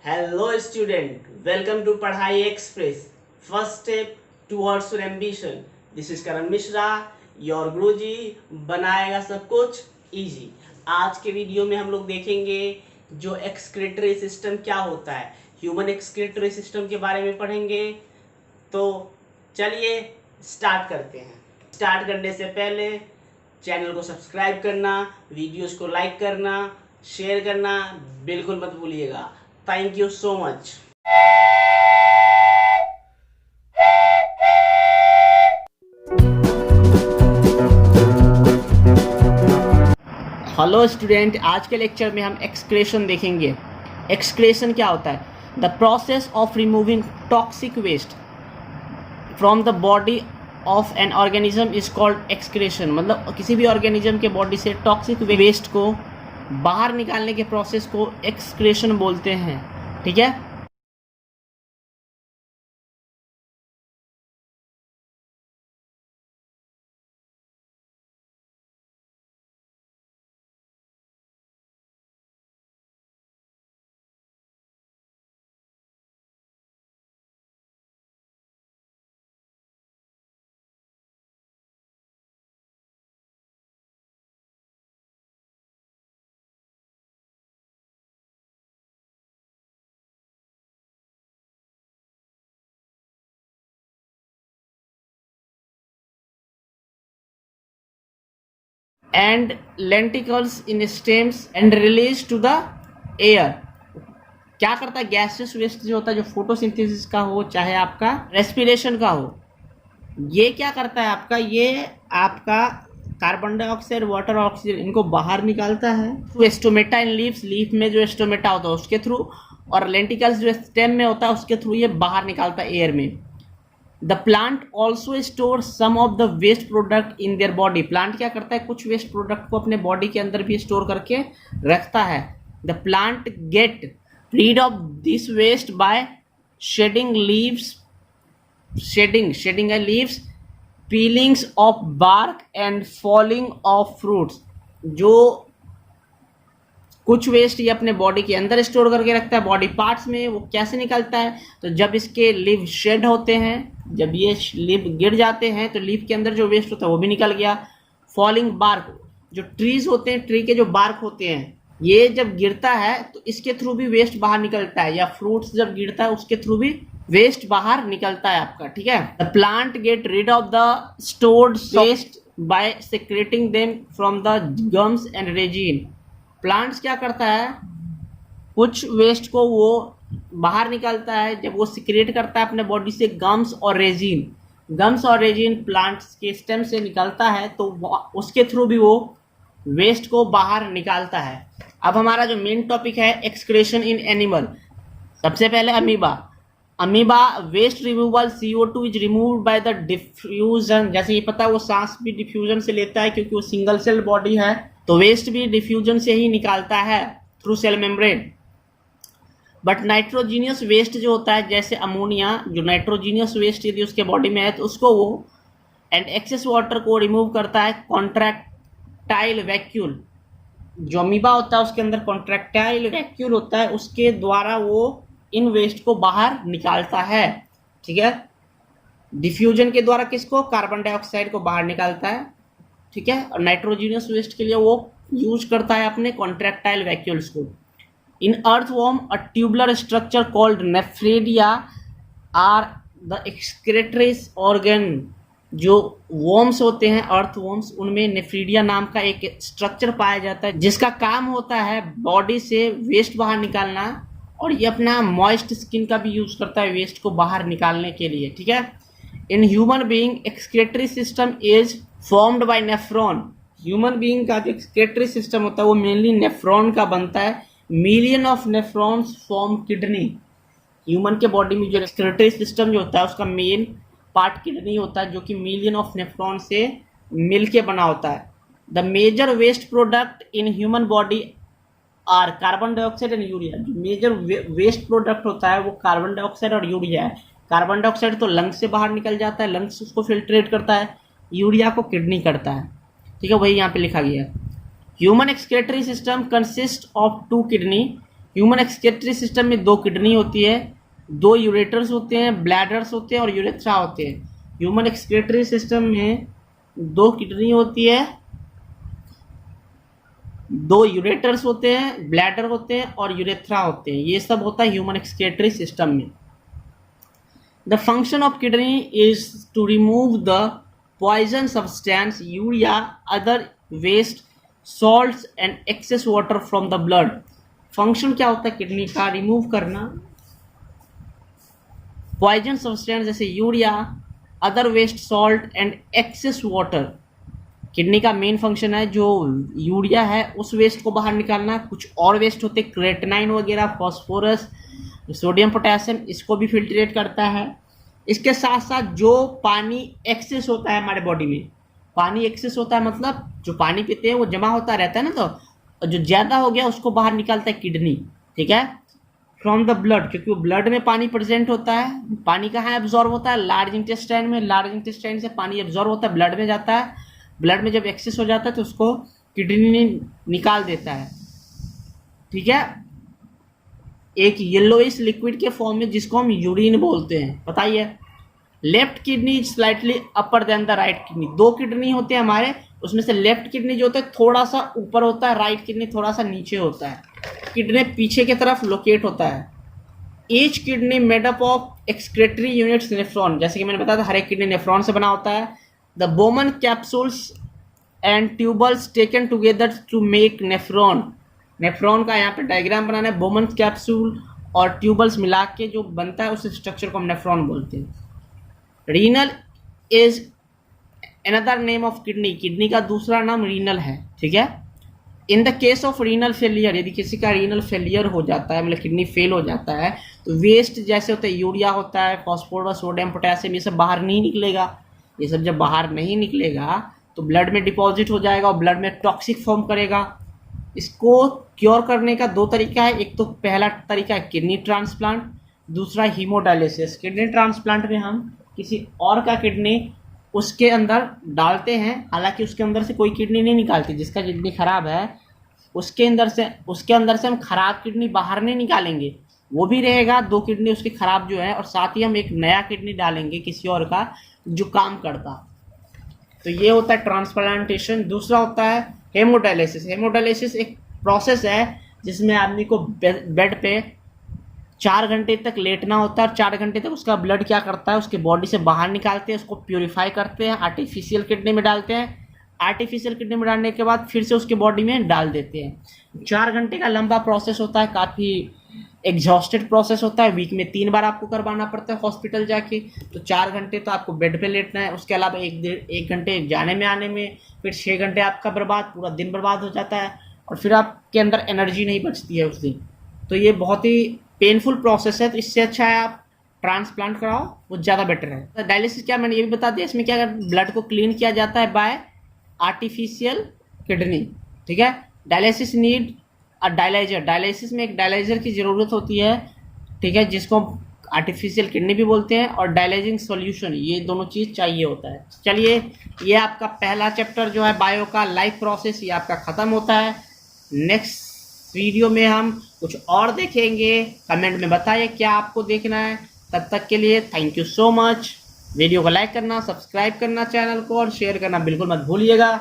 Hello student, welcome to Padhai Express. First step towards your ambition. This is Karan Mishra, your गुरुजी बनाएगा सब कुछ easy. आज के video में हम लोग देखेंगे जो एक्सक्रीटरी सिस्टम क्या होता है, ह्यूमन एक्सक्रीटरी सिस्टम के बारे में पढ़ेंगे। तो चलिए स्टार्ट करते हैं। स्टार्ट करने से पहले चैनल को सब्सक्राइब करना, वीडियोस को लाइक करना, शेयर करना बिल्कुल मत भूलिएगा। Thank you so much. Hello student, आज के लेक्चर में हम एक्सक्रेशन देखेंगे। एक्सक्रेशन क्या होता है? The process of removing toxic waste from the body of an organism is called excretion. मतलब किसी भी ऑर्गेनिज्म के बॉडी से टॉक्सिक वेस्ट को बाहर निकालने के प्रोसेस को एक्सक्रेशन बोलते हैं। ठीक है। And lenticels in stems and release to the air. क्या करता है? गैसेस वेस्ट जो होता है, जो फोटोसिंथेसिस का हो चाहे आपका रेस्पिरेशन का हो, ये क्या करता है आपका? ये आपका कार्बन डाइऑक्साइड, वाटर, ऑक्सीजन इनको बाहर निकालता है through stomata in leaves. Leaf में जो स्टोमेटा होता है उसके थ्रू, और लेंटिकल्स जो स्टेम में होता है उसके थ्रू ये बाहर निकालता है एयर में। The plant also store some of the waste product in their body. Plant क्या करता है? कुछ वेस्ट प्रोडक्ट को अपने बॉडी के अंदर भी स्टोर करके रखता है। The plant get rid of this waste by shedding leaves, shedding leaves, peelings of bark and falling of fruits. जो कुछ वेस्ट ये अपने बॉडी के अंदर स्टोर करके रखता है बॉडी पार्ट्स में। वो कैसे निकलता है? तो जब इसके लीव शेड होते हैं, जब ये लीव गिर जाते हैं तो लीव के अंदर जो वेस्ट होता है वो भी निकल गया। फॉलिंग बार्क, जो ट्रीज होते हैं, ट्री के जो बार्क होते हैं, ये जब गिरता है तो इसके थ्रू भी वेस्ट बाहर निकलता है, या फ्रूट्स जब गिरता है उसके थ्रू भी वेस्ट बाहर निकलता है आपका। ठीक है। The plant get rid of the stored waste by secreting them from the gums and resin. Plants क्या करता है? कुछ वेस्ट को वो बाहर निकालता है जब वो सिक्रेट करता है अपने बॉडी से गम्स और रेजिन। गम्स और रेजिन प्लांट्स के स्टेम से निकलता है, तो उसके थ्रू भी वो वेस्ट को बाहर निकालता है। अब हमारा जो मेन टॉपिक है एक्सक्रेशन इन एनिमल। सबसे पहले amoeba. Amoeba waste removal CO2 is removed by the diffusion. जैसे ये पता है वो सांस भी डिफ्यूजन से लेता है क्योंकि वो सिंगल सेल बॉडी है, तो वेस्ट भी डिफ्यूजन से ही निकालता है through cell membrane. But nitrogenous waste जो होता है, जैसे अमोनिया, जो नाइट्रोजीनियस वेस्ट यदि उसके बॉडी में है तो उसको वो एंड एक्सेस वाटर को रिमूव करता है कॉन्ट्रैक्टाइल वैक्यूल। जो अमीबा होता है उसके अंदर कॉन्ट्रैक्टाइल वैक्यूल होता है, उसके द्वारा वो इन वेस्ट को बाहर निकालता है। ठीक है। डिफ्यूजन के द्वारा किसको? कार्बन डाइऑक्साइड को बाहर निकालता है। ठीक है। और नाइट्रोजीनियस वेस्ट के लिए वो यूज करता है अपने कॉन्ट्रैक्टाइल वैक्यूल्स को। In earthworm a tubular structure called nephridia are the excretory organ. जो वॉर्म्स होते हैं, अर्थवॉर्म्स, उनमें नेफ्रीडिया नाम का एक स्ट्रक्चर पाया जाता है जिसका काम होता है बॉडी से वेस्ट बाहर निकालना, और ये अपना मॉइस्ट स्किन का भी यूज करता है वेस्ट को बाहर निकालने के लिए। ठीक है। In human being excretory system is formed by nephron. Human being का जो एक्सक्रेटरी सिस्टम होता है वो मेनली नेफ्रॉन का बनता है। Million of nephrons form kidney. Human के बॉडी में जो एक्सक्रेटरी सिस्टम जो होता है उसका मेन पार्ट किडनी होता है, जो कि मिलियन ऑफ नेफ्रॉन से मिलके बना होता है। The major waste product in human body are carbon dioxide and urea. जो मेजर वेस्ट प्रोडक्ट होता है वो कार्बन डाइऑक्साइड और यूरिया है। कार्बन डाइऑक्साइड तो लंग्स से बाहर निकल जाता है, लंग्स उसको फिल्ट्रेट करता है, यूरिया को किडनी करता है। ठीक है, वही यहाँ पे लिखा गया है। Human excretory system consist of 2 kidney human excretory system में 2 किडनी होती है, 2 यूरेटर्स होते हैं, ब्लैडर्स होते हैं और यूरेथ्रा होते हैं। ह्यूमन एक्सक्रीटरी सिस्टम में 2 किडनी होती है, 2 यूरेटर्स होते हैं, ब्लैडर होते हैं और यूरेथ्रा होते हैं। ये सब होता है ह्यूमन एक्सक्रीटरी सिस्टम में। The function of kidney is to remove the poison substance urea, other waste, salts and excess water from the blood. Function क्या होता है किडनी का? रिमूव करना पॉइजन सब्सटेंस जैसे urea, other waste, salt and excess water. Kidney का main function है जो urea है उस वेस्ट को बाहर निकालना। कुछ और वेस्ट होते हैं क्रेटिनाइन वगैरह, फॉस्फोरस, सोडियम, पोटेशियम, इसको भी फिल्ट्रेट करता है। इसके साथ साथ जो पानी एक्सेस होता है हमारे बॉडी में, पानी एक्सेस होता है मतलब जो पानी पीते हैं वो जमा होता रहता है ना, तो जो ज़्यादा हो गया उसको बाहर निकालता है किडनी, ठीक है, फ्रॉम द ब्लड, क्योंकि वो ब्लड में पानी प्रेजेंट होता है। पानी कहाँ एब्जॉर्ब होता है? लार्ज इंटेस्टाइन में। लार्ज इंटेस्टाइन से पानी एब्जॉर्ब होता है, ब्लड में जाता है। ब्लड में जब एक्सेस हो जाता है तो उसको किडनी निकाल देता है, ठीक है, एक येलोइश लिक्विड के फॉर्म में जिसको हम यूरिन बोलते हैं। बताइए, left kidney is slightly upper than the right kidney. 2 kidney होते हैं हमारे, उसमें से लेफ्ट किडनी जो होता है थोड़ा सा ऊपर होता है, राइट किडनी थोड़ा सा नीचे होता है। किडनी पीछे की तरफ लोकेट होता है। Each kidney made up of excretory units nephron, जैसे कि मैंने बताया था हर एक किडनी नेफ्रॉन से बना होता है। The Bowman capsules and tubules taken together to make nephron. Nephron का यहाँ पे डायग्राम बनाना है। बोमन कैप्सूल और ट्यूबल्स मिला के जो बनता है उस स्ट्रक्चर को हम नेफ्रॉन बोलते हैं। Renal is another name of kidney. Kidney का दूसरा नाम रीनल है, ठीक है। In the case of renal failure, यदि किसी का रीनल फेलियर हो जाता है, मतलब किडनी फेल हो जाता है, तो वेस्ट जैसे होता है, यूरिया होता है, फॉस्फोरस, सोडियम, पोटेशियम, ये सब बाहर नहीं निकलेगा। ये सब जब बाहर नहीं निकलेगा तो ब्लड में डिपॉजिट हो जाएगा और ब्लड में टॉक्सिक फॉर्म करेगा। इसको क्योर करने का 2 तरीका है। एक तो पहला तरीका है किडनी ट्रांसप्लांट, दूसरा हीमोडायलिसिस। किडनी ट्रांसप्लांट में हम किसी और का किडनी उसके अंदर डालते हैं, हालांकि उसके अंदर से कोई किडनी नहीं निकालती। जिसका किडनी खराब है उसके अंदर से हम खराब किडनी बाहर नहीं निकालेंगे, वो भी रहेगा 2 किडनी उसकी खराब जो है, और साथ ही हम एक नया किडनी डालेंगे किसी और का जो काम करता। तो ये होता है ट्रांसप्लांटेशन। दूसरा होता है हेमोडायलिसिस। हेमोडायलिसिस एक प्रोसेस है जिसमें आदमी को बेड पे 4 घंटे तक लेटना होता है और 4 घंटे तक उसका ब्लड क्या करता है, उसके बॉडी से बाहर निकालते हैं, उसको प्योरीफाई करते हैं, आर्टिफिशियल किडनी में डालते हैं। आर्टिफिशियल किडनी में डालने के बाद फिर से उसके बॉडी में डाल देते हैं। 4 घंटे का लंबा प्रोसेस होता है, काफ़ी एग्जॉस्टेड प्रोसेस होता है। वीक में 3 बार आपको करवाना पड़ता है हॉस्पिटल जाके। तो 4 घंटे तो आपको बेड पे लेटना है, उसके अलावा 1 घंटे जाने में आने में, फिर 6 घंटे आपका बर्बाद, पूरा दिन बर्बाद हो जाता है और फिर आपके अंदर एनर्जी नहीं बचती है उस दिन। तो ये बहुत ही पेनफुल प्रोसेस है। तो इससे अच्छा है आप ट्रांसप्लांट कराओ, वो ज़्यादा बेटर है। तो डायलिसिस क्या, मैंने ये भी बता दिया, इसमें क्या ब्लड को क्लीन किया जाता है बाय आर्टिफिशियल किडनी, ठीक है। Dialysis need dialyser. डायलिसिस में एक डायलाइजर की ज़रूरत होती है, ठीक है, जिसको आर्टिफिशियल किडनी भी बोलते हैं, और डायलाइजिंग सॉल्यूशन, ये दोनों चीज़ चाहिए होता है। चलिए, ये आपका पहला चैप्टर जो है बायो का लाइफ प्रोसेस, ये आपका ख़त्म होता है। नेक्स्ट वीडियो में हम कुछ और देखेंगे। कमेंट में बताइए क्या आपको देखना है। तब तक के लिए thank you so much. Video को लाइक करना, सब्सक्राइब करना चैनल को, और शेयर करना बिल्कुल मत भूलिएगा।